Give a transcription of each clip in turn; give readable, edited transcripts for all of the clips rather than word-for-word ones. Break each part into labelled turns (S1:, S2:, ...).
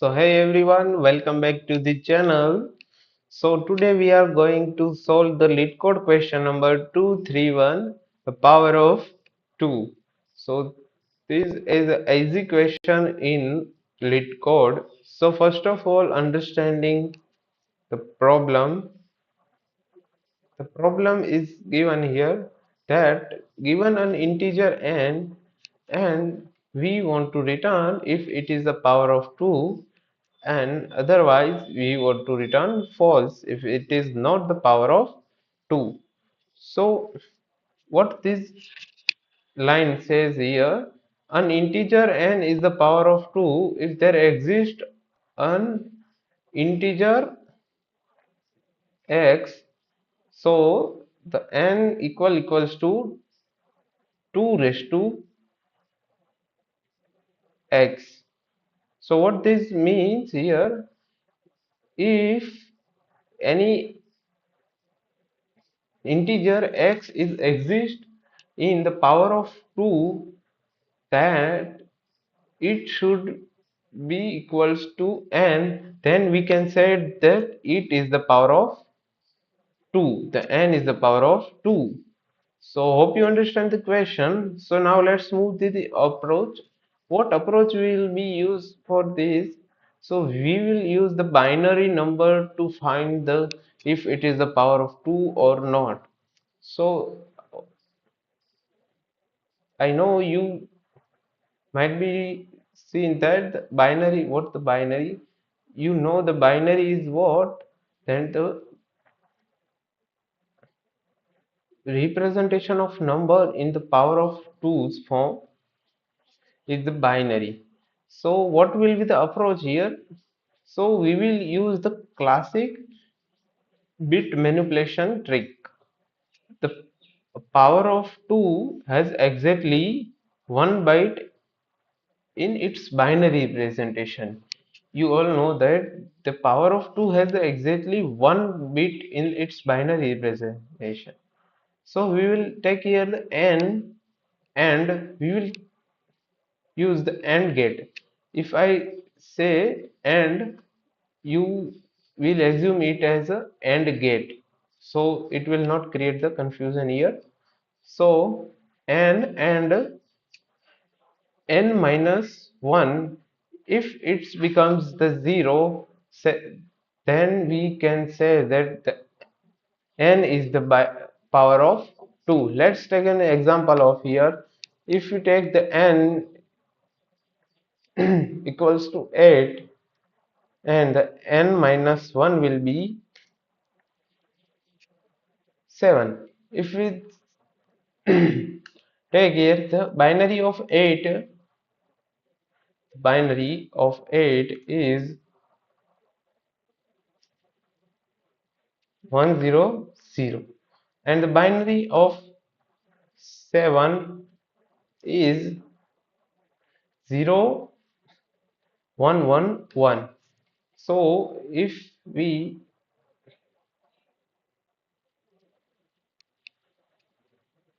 S1: So hey everyone, welcome back to the channel. So today we are going to solve the LeetCode question number 231, the power of 2. So this is an easy question in LeetCode. So first of all, understanding the problem. The problem is given here that given an integer n and we want to return if it is the power of 2, and otherwise we want to return false if it is not the power of 2. So what this line says here, an integer n is the power of 2 if there exists an integer x, so the n equals to 2 raised to x. So what this means here, if any integer x is exist in the power of 2, that it should be equals to n, then we can say that it is the power of 2. The n is the power of 2. So hope you understand the question. So now let's move to the approach. What approach will be used for this? So we will use the binary number to find the if it is the power of 2 or not. So I know you might be seen that the binary, what the binary? You know the binary is what? Then the representation of number in the power of 2's form is the binary. So what will be the approach here? So we will use the classic bit manipulation trick. The power of 2 has exactly one byte in its binary representation. You all know that the power of 2 has exactly one bit in its binary representation. So we will take here the n and we will use the AND gate. If I say AND, you will assume it as a AND gate. So it will not create the confusion here. So and n minus 1, if it becomes the 0, then we can say that the n is the power of 2. Let's take an example of here. If you take the n equals to 8, and the n minus 1 will be 7. If we take here the binary of 8 is 100, and the binary of 7 is 0111. So if we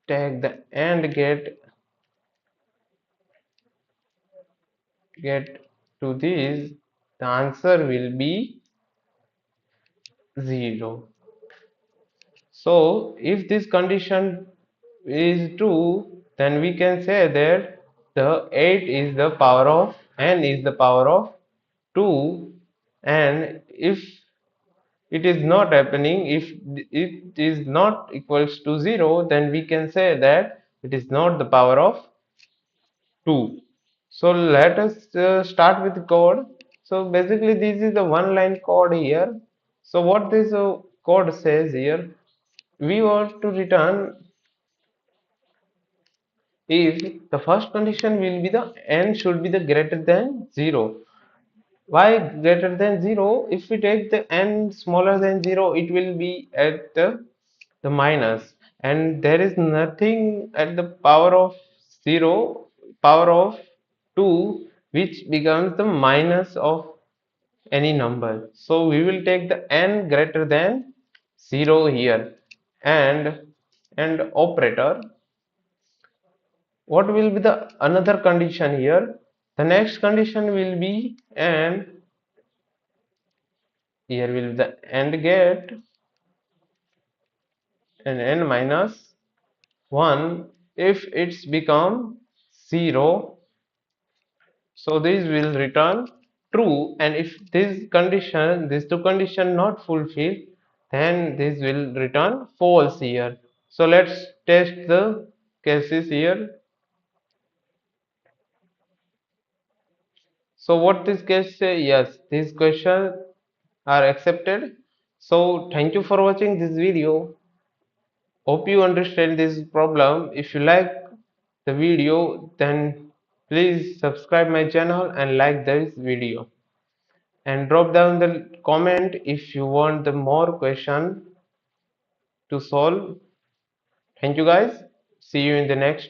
S1: take the AND get to this, the answer will be 0. So if this condition is true, then we can say that the 8 is the power of n is the power of 2, and if it is not happening, if it is not equals to 0, then we can say that it is not the power of 2. So let us start with the code. So basically this is the one line code here. So what this code says here, we want to return if the first condition will be the n should be the greater than 0. Why greater than 0? If we take the n smaller than 0, it will be at the minus, and there is nothing at the power of 0, power of 2, which becomes the minus of any number. So we will take the n greater than 0 here, and operator. What will be the another condition here? The next condition will be and Here will be the AND gate and n minus 1. If it's become 0, so this will return true, and if these two condition not fulfilled, then this will return false here. So let's test the cases here. So what this case say? Yes, these questions are accepted. So thank you for watching this video. Hope you understand this problem. If you like the video, then please subscribe my channel and like this video, and drop down the comment if you want the more question to solve. Thank you guys. See you in the next